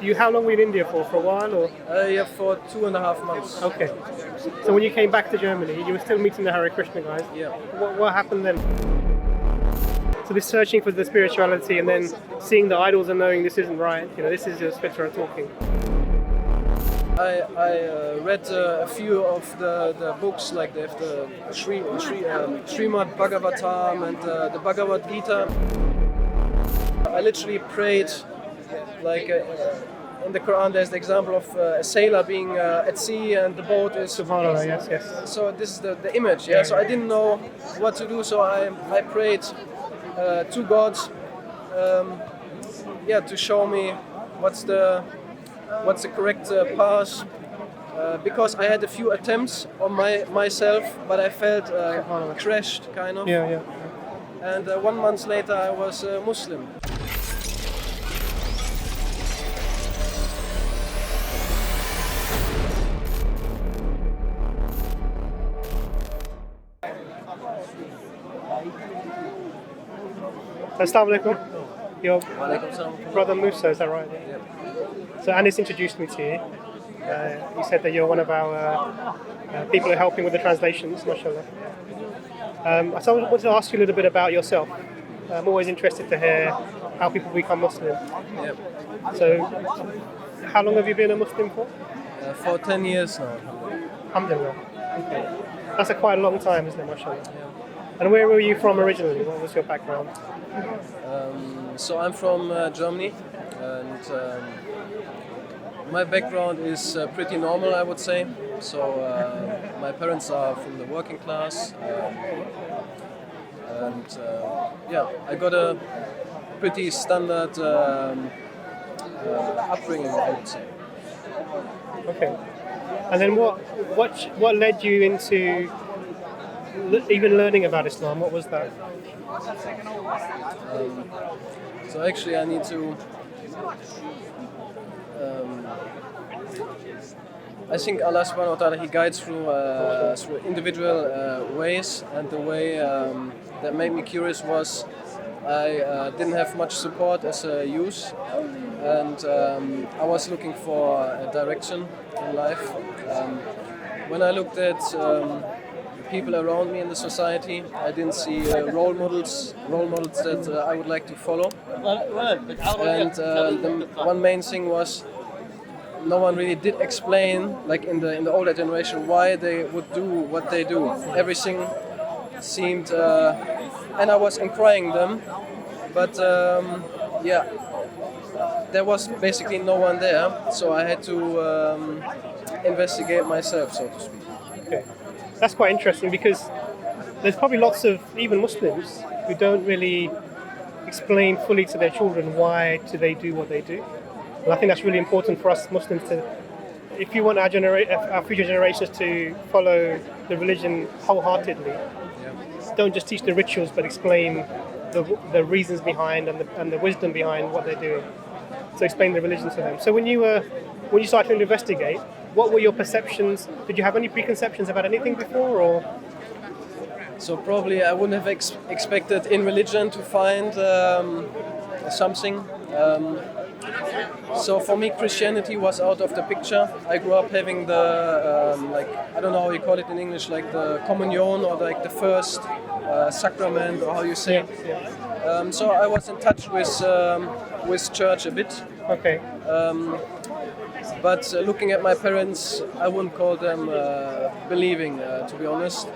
How long were you in India for? For a while, or? Yeah, for 2.5 months. Okay. So when you came back to Germany, you were still meeting the Hare Krishna guys. Yeah. What happened then? So this searching for the spirituality, and then seeing the idols and knowing this isn't right. This is your spiritual talking. I read a few of the books, like the Srimad Bhagavatam and the Bhagavad Gita. I literally prayed, like in the Quran there's the example of a sailor being at sea and the boat is... SubhanAllah, yes. So this is the image, yeah? So I didn't know what to do, so I prayed to God, to show me what's the correct path, because I had a few attempts on myself, but I felt crashed, kind of. Yeah. And 1 month later I was a Muslim. Assalamu alaikum. Your Walaikum salam. brother Musa, is that right? Yeah. So Anis introduced me to you. He said that you're one of our people who are helping with the translations, mashallah. So I wanted to ask you a little bit about yourself. I'm always interested to hear how people become Muslim. Yeah. So, how long have you been a Muslim for? For 10 years now. Alhamdulillah. Okay. That's quite a long time, isn't it, mashallah? Yeah. And where were you from originally? What was your background? So I'm from Germany, and my background is pretty normal, I would say. So my parents are from the working class, I got a pretty standard upbringing, I would say. Okay. And then what led you into even learning about Islam? What was that? So actually I need to... I think Allah subhanahu wa ta'ala, He guides through individual ways, and the way that made me curious was I didn't have much support as a youth, and I was looking for a direction in life. When I looked at people around me in the society, I didn't see role models that I would like to follow. And the one main thing was, no one really did explain, like in the older generation, why they would do what they do. Everything seemed, and I was inquiring them, but there was basically no one there, so I had to investigate myself, so to speak. Okay. That's quite interesting, because there's probably lots of even Muslims who don't really explain fully to their children why do they do what they do. And I think that's really important for us Muslims to, if you want our future generations to follow the religion wholeheartedly, don't just teach the rituals, but explain the reasons behind and the wisdom behind what they're doing. So explain the religion to them. So when you started to investigate, what were your perceptions? Did you have any preconceptions about anything before, or? So probably I wouldn't have expected in religion to find something. So for me, Christianity was out of the picture. I grew up having the, I don't know how you call it in English, like the communion, or like the first sacrament, or how you say it. Yeah. So I was in touch with church a bit. Okay. But looking at my parents, I wouldn't call them believing, to be honest.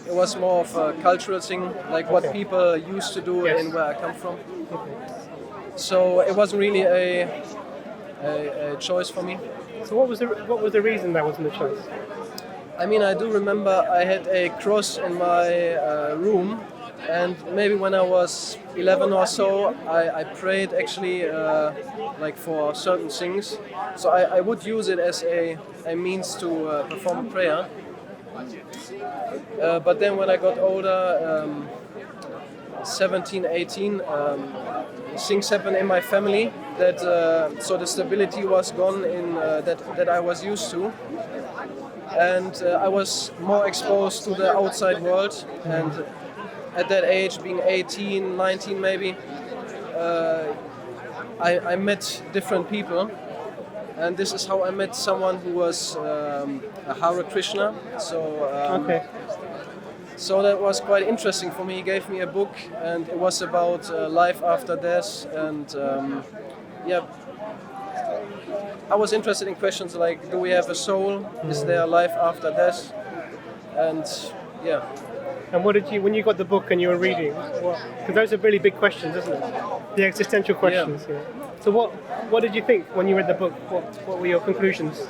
It was more of a cultural thing, like what people used to do in where I come from. Okay. So it wasn't really a choice for me. So what was the reason that wasn't a choice? I mean, I do remember I had a cross in my room, and maybe when I was 11 or so, I prayed actually like for certain things. So I would use it as a means to perform a prayer. But then when I got older, 17, 18, things happened in my family that so the stability was gone in that I was used to, and I was more exposed to the outside world. And at that age, being 18, 19 maybe, I met different people, and this is how I met someone who was a Hare Krishna. Okay. So that was quite interesting for me. He gave me a book, and it was about life after death, and yeah, I was interested in questions like, do we have a soul? Is there a life after death? And yeah. And what did you, when you got the book and you were reading, because those are really big questions, isn't it? The existential questions. Yeah. Yeah. So what did you think when you read the book? What were your conclusions?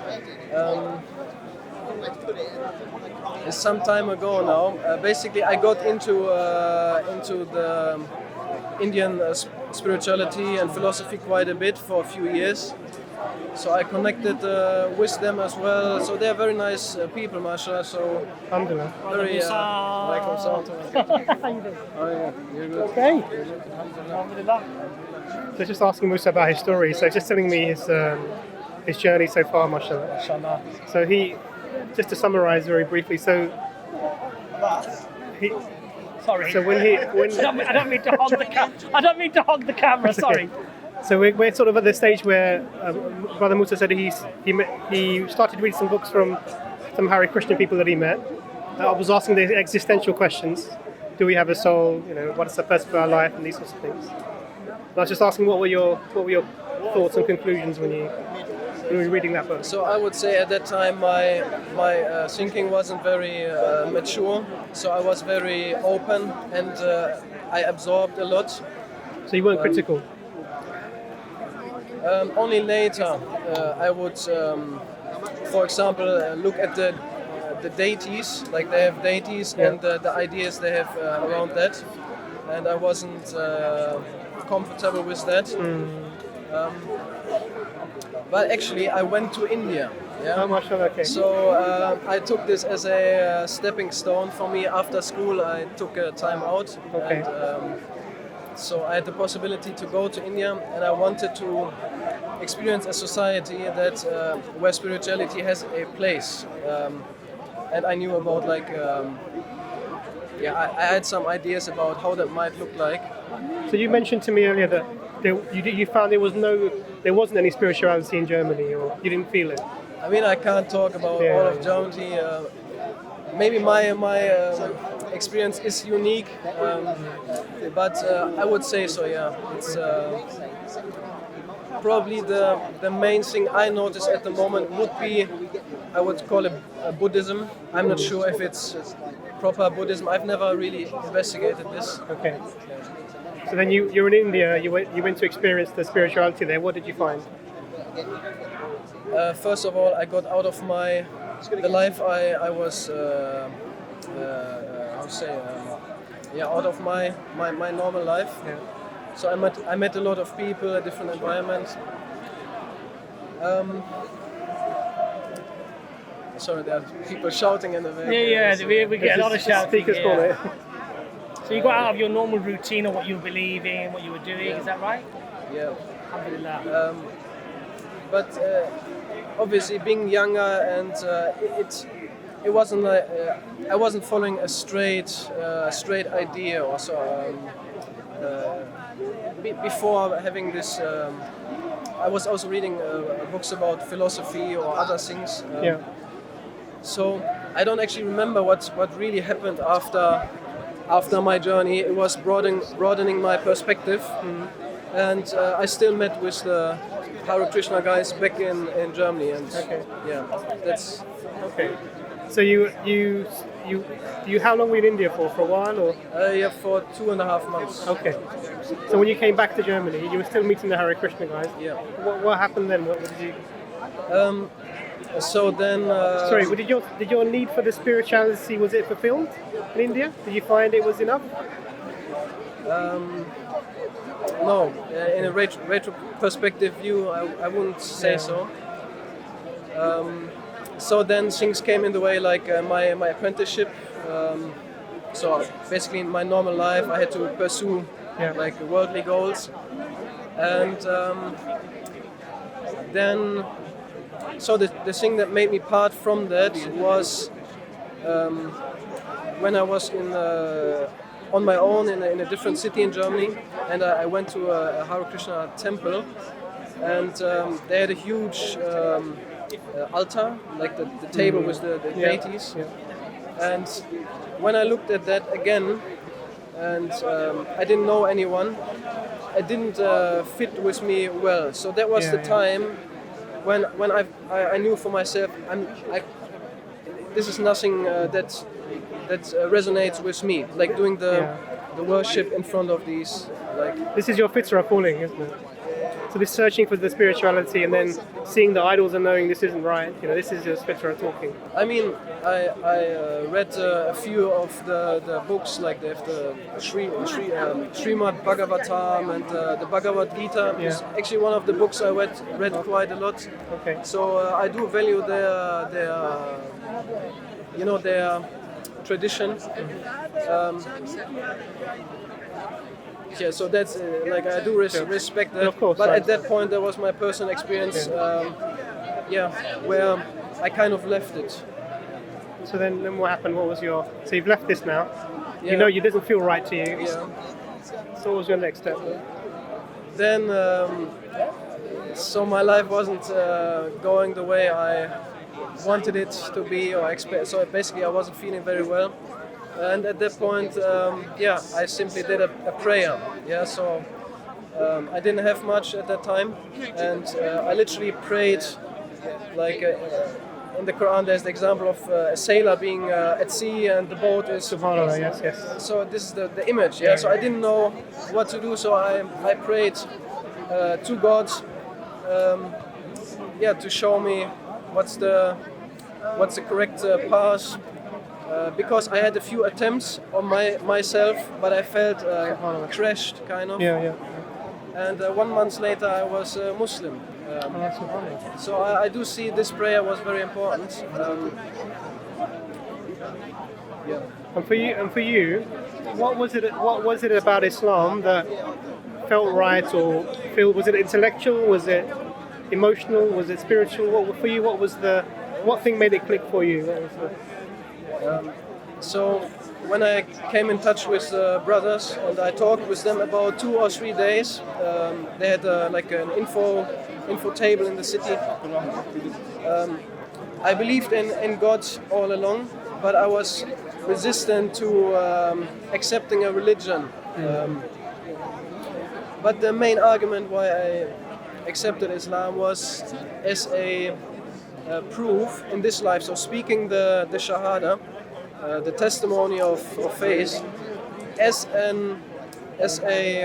It's some time ago now. Basically, I got into the Indian spirituality and philosophy quite a bit for a few years. So I connected with them as well. So they're very nice people, mashallah. So Alhamdulillah. very. Walaikum salam. Oh yeah, you're good. Okay. So just asking Musa about his story. So just telling me his journey so far, mashallah. So he, just to summarise very briefly. So he. Sorry. So when I don't mean to hog the I don't mean to hog the camera. Sorry. So we're sort of at the stage where Brother Musa said he started reading some books from some Hare Krishna people that he met. I was asking the existential questions: do we have a soul? You know, what is the purpose of our life, and these sorts of things. And I was just asking, what were your thoughts and conclusions when you were reading that book? So I would say at that time my thinking wasn't very mature. So I was very open, and I absorbed a lot. So you weren't critical. Only later I would, for example, look at the deities, like they have deities, and the ideas they have around that, and I wasn't comfortable with that. But actually, I went to India. Yeah. Oh, mashallah, okay. So I took this as a stepping stone for me. After school, I took a time out. Okay. And, so I had the possibility to go to India, and I wanted to experience a society that where spirituality has a place. And I knew about I had some ideas about how that might look like. So you mentioned to me earlier that you found there wasn't any spirituality in Germany, or you didn't feel it. I mean, I can't talk about all of Germany. Maybe my experience is unique, but I would say so. Yeah, it's probably the main thing I notice at the moment would be, I would call it Buddhism. I'm not sure if it's proper Buddhism. I've never really investigated this. Okay. So then you're in India. You went to experience the spirituality there. What did you find? First of all, I got out of the life I was out of my normal life. Yeah. So I met a lot of people, a different environment. Sorry, there are people shouting in the back. We get a lot of shouting. Speakers call it. So you got out of your normal routine of what you were believing, what you were doing. Is that right? Yeah. Alhamdulillah. But obviously, being younger, and it wasn't like I wasn't following a straight idea or so. Before having this, I was also reading books about philosophy or other things. So I don't actually remember what really happened after my journey. It was broadening my perspective, and I still met with the Hare Krishna guys back in Germany, and that's okay. So you how long were you in India for? For a while, or? For 2.5 months. Okay. So when you came back to Germany, you were still meeting the Hare Krishna guys. Yeah. What happened then? What did you? So then. Sorry, did your need for the spirituality, was it fulfilled in India? Did you find it was enough? No, in a retro perspective view, I wouldn't say so. So then things came in the way, like my apprenticeship. So basically, in my normal life, I had to pursue like worldly goals, and then so the thing that made me part from that was when I was on my own in a different city in Germany, and I went to a Hare Krishna temple, and they had a huge altar, like the table with the deities. And when I looked at that again, and I didn't know anyone, it didn't fit with me well. So that was the time when I knew for myself, this is nothing that resonates with me. Like doing the worship in front of these. Like this is your fitra calling, isn't it? So this searching for the spirituality and then seeing the idols and knowing this isn't right. You know, this is your fitra talking. I mean, I read a few of the books, like they have the Srimad Bhagavatam and the Bhagavad Gita. Is actually one of the books I read quite a lot. Okay. So I do value their tradition. Yeah, so that's like I do respect that. Of course, but right. at that point, that was my personal experience. Where I kind of left it. So then what happened? What was your? So you've left this now. Yeah. You know, it doesn't feel right to you. Yeah. So what was your next step? Then, so my life wasn't going the way I wanted it to be or expect. So basically, I wasn't feeling very well. And at that point, I simply did a prayer. Yeah, so I didn't have much at that time, and I literally prayed, like in the Quran, there's the example of a sailor being at sea and the boat is. Subhanallah, yes. So this is the image. Yeah. So I didn't know what to do, so I prayed to God, to show me what's the correct path. Because I had a few attempts on myself, but I felt crashed, kind of. Yeah. And 1 month later, I was Muslim. So I do see this prayer was very important. And for you, what was it about Islam that felt right, or was it intellectual? Was it emotional? Was it spiritual? What thing made it click for you? So when I came in touch with brothers and I talked with them about 2 or 3 days, they had like an info table in the city. I believed in God all along, but I was resistant to accepting a religion. But the main argument why I accepted Islam was as a proof in this life. So speaking the Shahada, the testimony of faith, as a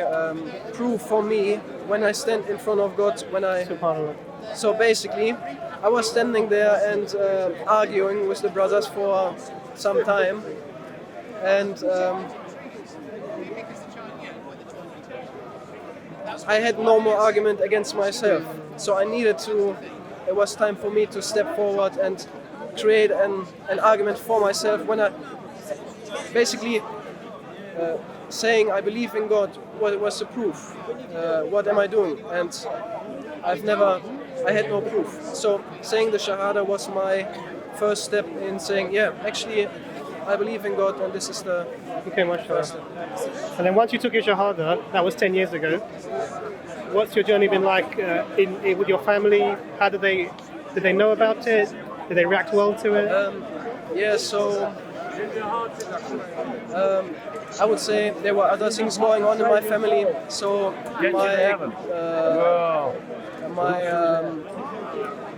proof for me when I stand in front of God. Subhanallah. So basically, I was standing there and arguing with the brothers for some time, and I had no more argument against myself. So I needed to. It was time for me to step forward and create an argument for myself. When I basically saying I believe in God, what was the proof? What am I doing? And I had no proof. So saying the Shahada was my first step in saying, actually I believe in God, and this is the first step. And then once you took your Shahada, that was 10 years ago. What's your journey been like with your family? How did they know about it? Did they react well to it? I would say there were other things going on in my family. So my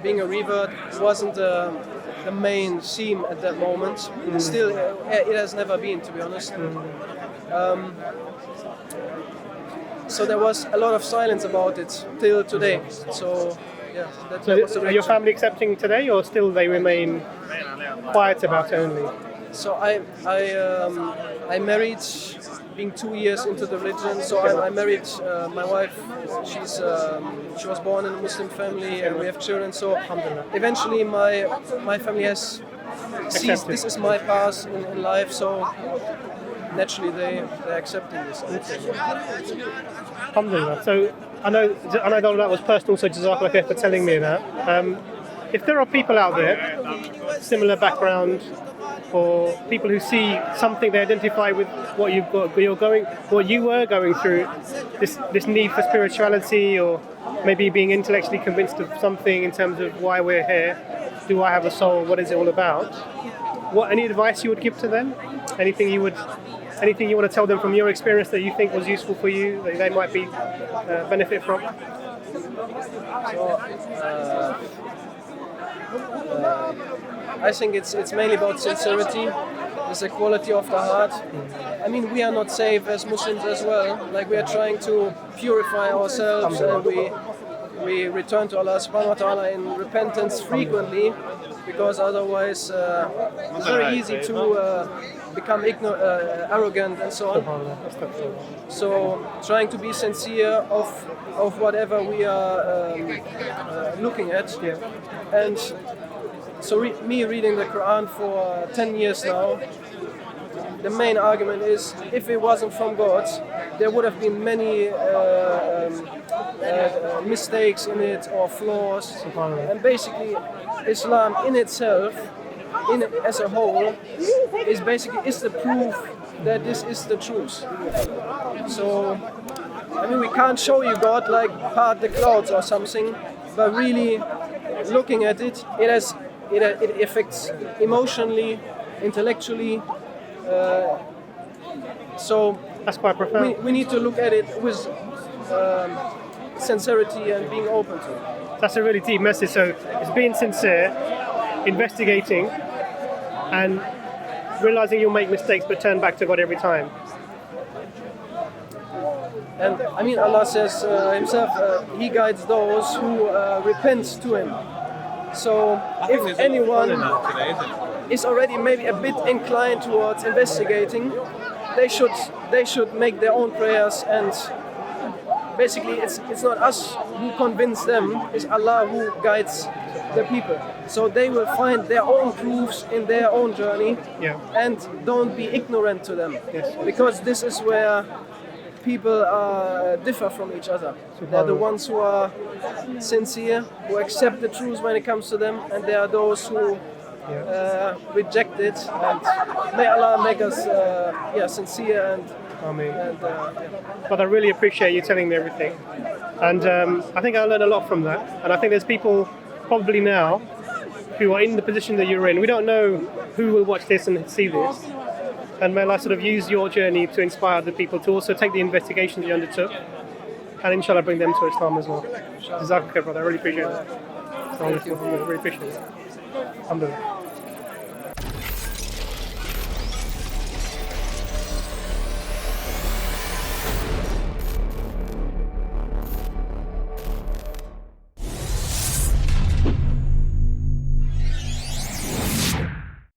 being a revert wasn't the main theme at that moment. Still, it has never been, to be honest. So there was a lot of silence about it till today. So that was the are your family accepting today, or still they remain quiet about it only? So I married, being 2 years into the religion. So I married my wife. She was born in a Muslim family, and we have children. So eventually my family has sees this is my path in life. So naturally they're accepting this. Alhamdulillah. So I know that was personal, so Jazakallah khair for telling me that. If there are people out there, similar background, for people who see something they identify with what you were going through, this need for spirituality, or maybe being intellectually convinced of something in terms of why we're here. Do I have a soul? What is it all about? Any advice you would give to them? Anything you want to tell them from your experience that you think was useful for you, that they might be benefit from? I think it's mainly about sincerity. It's the quality of the heart. I mean, we are not safe as Muslims as well. Like, we are trying to purify ourselves, and we return to Allah subhanahu wa ta'ala in repentance frequently, because otherwise it's very easy to become arrogant and so on. So trying to be sincere of whatever we are looking at. And so me reading the Quran for 10 years now, the main argument is, if it wasn't from God, there would have been many mistakes in it or flaws. And basically, Islam in itself, as a whole, is the proof that this is the truth. So, I mean, we can't show you God like part the clouds or something, but really looking at it, it affects emotionally, intellectually. So that's quite profound. We need to look at it with sincerity and being open to it. That's a really deep message. So it's being sincere, investigating, and realizing you'll make mistakes, but turn back to God every time. And I mean, Allah says Himself, He guides those who repent to Him. So if anyone is already maybe a bit inclined towards investigating, they should make their own prayers, and basically it's not us who convince them, it's Allah who guides the people. So they will find their own proofs in their own journey, and don't be ignorant to them, because this is where people differ from each other. They're the ones who are sincere, who accept the truth when it comes to them, and there are those who reject it. And may Allah make us sincere and. Amen. But I really appreciate you telling me everything, and I think I learned a lot from that. And I think there's people probably now who are in the position that you're in. We don't know who will watch this and see this. And may Allah sort of use your journey to inspire other people to also take the investigation that you undertook, and inshallah bring them to Islam as well. Jazakallah, brother. I really appreciate it. Thank you. I really appreciate it. Alhamdulillah.